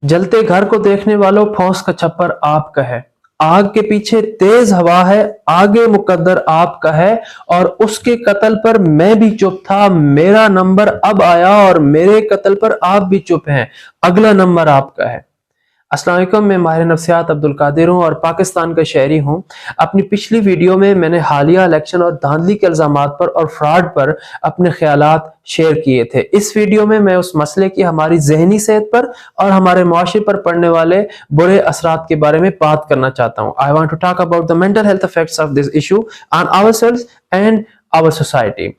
जलते घर को देखने वालों, फौज का छप्पर आपका है। आग के पीछे तेज हवा है, आगे मुकद्दर आपका है। और उसके कत्ल पर मैं भी चुप था, मेरा नंबर अब आया और मेरे कत्ल पर आप भी चुप हैं, अगला नंबर आपका है। अस्सलाम वालेकुम, मैं माहिर नफ्सियात अब्दुल कादिर हूँ और पाकिस्तान का शहरी हूँ। अपनी पिछली वीडियो में मैंने हालिया इलेक्शन और धांधली के इल्जामात पर और फ्रॉड पर अपने ख्यालात शेयर किए थे। इस वीडियो में मैं उस मसले की हमारी जहनी सेहत पर और हमारे मुआशरे पर पड़ने वाले बुरे असरात के बारे में बात करना चाहता हूँ। I want to talk about the mental health effects of this issue on ourselves and our society.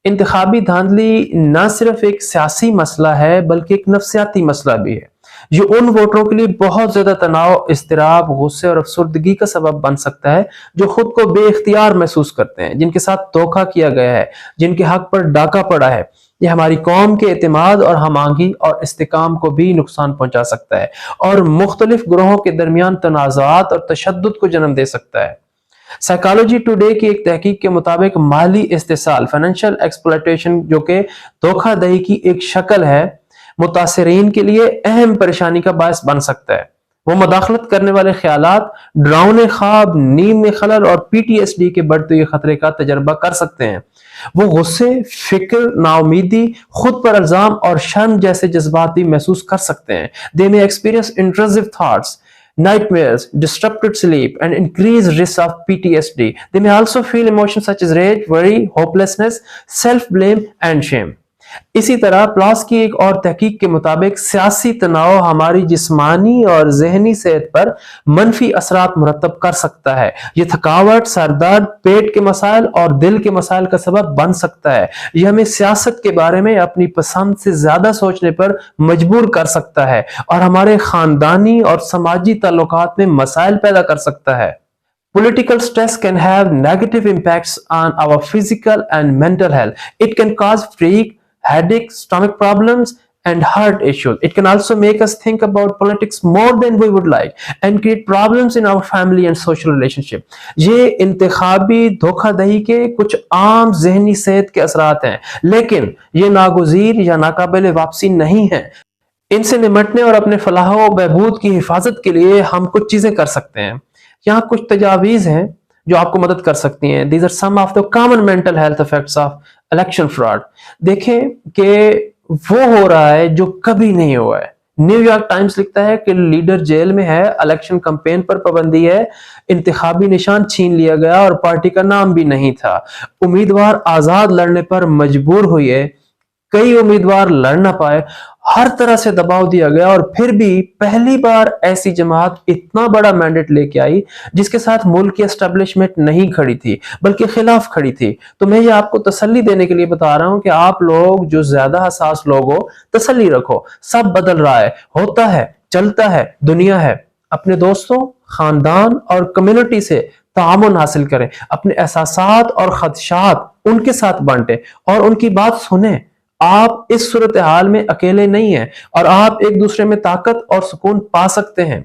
इंतखाबी धांधली न सिर्फ एक सियासी मसला है बल्कि एक नफ्सियाती मसला भी है। ये उन वोटरों के लिए बहुत ज्यादा तनाव, इस्तिराब, गुस्से और अफसुर्दगी का सबब बन सकता है जो खुद को बेइख्तियार महसूस करते हैं, जिनके साथ धोखा किया गया है, जिनके हक पर डाका पड़ा है। ये हमारी कौम के एतमाद और हमांगी और इस्तेकाम को भी नुकसान पहुंचा सकता है और मुख्तलिफ ग्रोहों के दरमियान तनाज़ात और तशद्दुद को जन्म दे सकता है। साइकोलॉजी टुडे की एक तहकीक के मुताबिक माली इस्तेसाल, फाइनेंशियल एक्सप्लॉयटेशन, जो कि धोखाधड़ी की एक शक्ल है, मुतासिरीन के लिए अहम परेशानी का बायस बन सकता है। वो मदाखलत करने वाले ख्यालात, डरावने ख्वाब, नींद में खलल और पीटीएसडी के बढ़ते हुए खतरे का तजर्बा कर सकते हैं। वो गुस्से, फिक्र, नाउमीदी, खुद पर इल्जाम और शर्म जैसे जज्बात भी महसूस कर सकते हैं। They may experience intrusive thoughts, nightmares, disrupted sleep, and increased risk of PTSD. They may also feel emotions such as rage, worry, hopelessness, self-blame, and shame. इसी तरह प्लास की एक और तहकीक के मुताबिक सियासी तनाव हमारी जिस्मानी और जहनी सेहत पर मनफी असरात मुरतब कर सकता है। ये थकावट, सरदर्द, पेट के मसाइल और दिल के मसाइल का सबब बन सकता है। ये हमें सियासत के बारे में अपनी पसंद से ज्यादा सोचने पर मजबूर कर सकता है और हमारे खानदानी और समाजी ताल्लुकात में मसाइल पैदा कर सकता है। Political stress can have negative impacts on our physical and mental health. It can cause fatigue, headache, stomach problems, and heart issues. It can also make us think about politics more than we would like and create problems in our family and social relationship. ये इंतखाबी धोखाधड़ी के कुछ आम जहनी सेहत के असरात हैं, लेकिन ये नागुज़ीर या नाकाबिल वापसी नहीं है। इनसे निमटने और अपने फलाह व बहबूद की हिफाजत के लिए हम कुछ चीजें कर सकते हैं। यहाँ कुछ तजावीज़ हैं जो आपको मदद कर सकती हैं। These are some of the common mental health effects of election fraud. देखें कि वो हो रहा है जो कभी नहीं हुआ है। न्यूयॉर्क टाइम्स लिखता है कि लीडर जेल में है, इलेक्शन कैंपेन पर पाबंदी है, इंतखाबी निशान छीन लिया गया और पार्टी का नाम भी नहीं था। उम्मीदवार आजाद लड़ने पर मजबूर हुए, कई उम्मीदवार लड़ ना पाए, हर तरह से दबाव दिया गया और फिर भी पहली बार ऐसी जमात इतना बड़ा मैंडेट लेके आई जिसके साथ मुल्क की एस्टेब्लिशमेंट नहीं खड़ी थी बल्कि खिलाफ खड़ी थी। तो मैं ये आपको तसल्ली देने के लिए बता रहा हूं कि आप लोग जो ज्यादा हसास लोग हो, तसल्ली रखो, सब बदल रहा है, होता है, चलता है, दुनिया है। अपने दोस्तों, खानदान और कम्युनिटी से तामुन हासिल करें, अपने एहसासात और खदशात उनके साथ बांटें और उनकी बात सुने। आप इस सूरत हाल में अकेले नहीं हैं और आप एक दूसरे में ताकत और सुकून पा सकते हैं।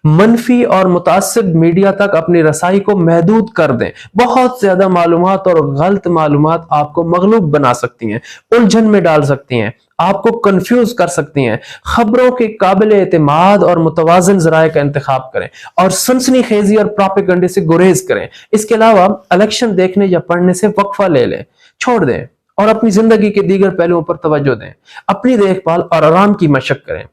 मनफी और मुतासिब मीडिया तक अपनी रसाई को महदूद कर दें। बहुत ज्यादा मालूमात और गलत मालूमात आपको मगलूब बना सकती हैं, उलझन में डाल सकती हैं, आपको कंफ्यूज कर सकती हैं। खबरों के काबिल एतमाद और मुतवाज़िन ज़राए का इंतखाब करें और सनसनीखेज़ी और प्रोपेगेंडे से गुरेज करें। इसके अलावा इलेक्शन देखने या पढ़ने से वक्फा ले लें, छोड़ दें और अपनी जिंदगी के दीगर पहलुओं पर तवज्जो दें। अपनी देखभाल और आराम की मशक करें,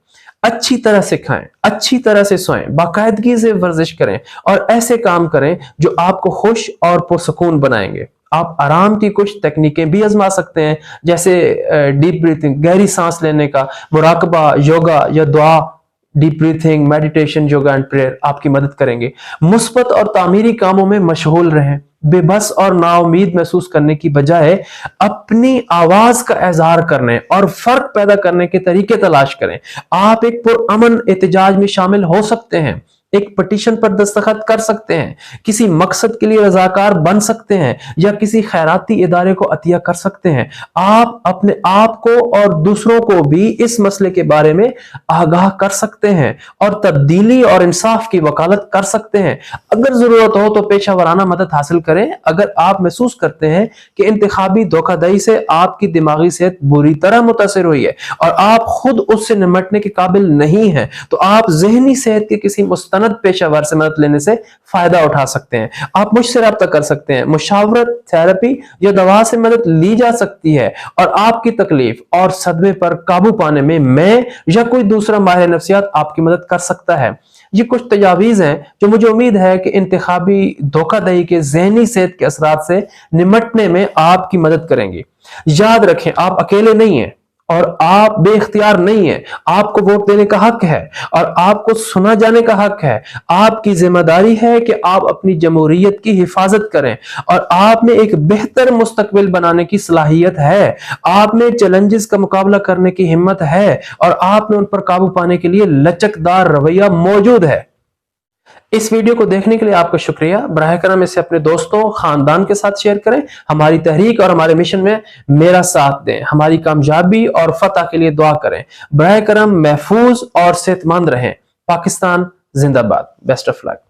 अच्छी तरह से खाएं, अच्छी तरह से सोएं, बाकायदगी से वर्जिश करें और ऐसे काम करें जो आपको खुश और पुरसुकून बनाएंगे। आप आराम की कुछ तकनीकें भी आजमा सकते हैं, जैसे डीप ब्रीथिंग, गहरी सांस लेने का, मुराकबा, योगा या दुआ। Deep breathing, meditation, yoga and prayer आपकी मदद करेंगे। मुस्बत और तामीरी कामों में मशगूल रहें। बेबस और नाउमीद महसूस करने की बजाय अपनी आवाज का इजहार करने और फर्क पैदा करने के तरीके तलाश करें। आप एक पुरअमन एहतजाज में शामिल हो सकते हैं। एक पटिशन पर दस्तखत कर सकते हैं, किसी मकसद के लिए रजाकार बन सकते हैं या किसी खैराती इदारे को अतिया कर सकते हैं। आप अपने आप को और दूसरों को भी इस मसले के बारे में आगाह कर सकते हैं और तब्दीली और इंसाफ की वकालत कर सकते हैं। अगर जरूरत हो तो पेशा वराना मदद हासिल करें। अगर आप महसूस करते हैं कि इंतखाबी धोखाधड़ी से आपकी दिमागी सेहत बुरी तरह मुतासिर हुई है और आप खुद उससे निपटने के काबिल नहीं हैं, तो आप ज़हनी सेहत के किसी मुस्तनद पेशावर से मदद लेने से फायदा उठा सकते हैं। आप मुझसे राब्ता कर सकते हैं। मुशावरत, थेरेपी या दवा से मदद ली जा सकती है और आपकी तकलीफ और सदमे पर काबू पाने में मैं या कोई दूसरा माहिर नफ्सियात आपकी मदद कर सकता है। ये कुछ तजावीज़ हैं जो मुझे उम्मीद है कि इंतखाबी धोखाधड़ी के ज़हनी सेहत के असरात से निपटने में आपकी मदद करेंगी। याद रखें, आप अकेले नहीं हैं और आप बेइख्तियार नहीं हैं। आपको वोट देने का हक है और आपको सुना जाने का हक है। आपकी जिम्मेदारी है कि आप अपनी जमहूरियत की हिफाजत करें और आप में एक बेहतर मुस्तकबिल बनाने की सलाहियत है। आप में चैलेंजेस का मुकाबला करने की हिम्मत है और आप में उन पर काबू पाने के लिए लचकदार रवैया मौजूद है। इस वीडियो को देखने के लिए आपका शुक्रिया। बराह करम इसे अपने दोस्तों, खानदान के साथ शेयर करें। हमारी तहरीक और हमारे मिशन में मेरा साथ दें। हमारी कामयाबी और फतह के लिए दुआ करें। बराह करम महफूज और सेहतमंद रहें। पाकिस्तान जिंदाबाद। Best of luck.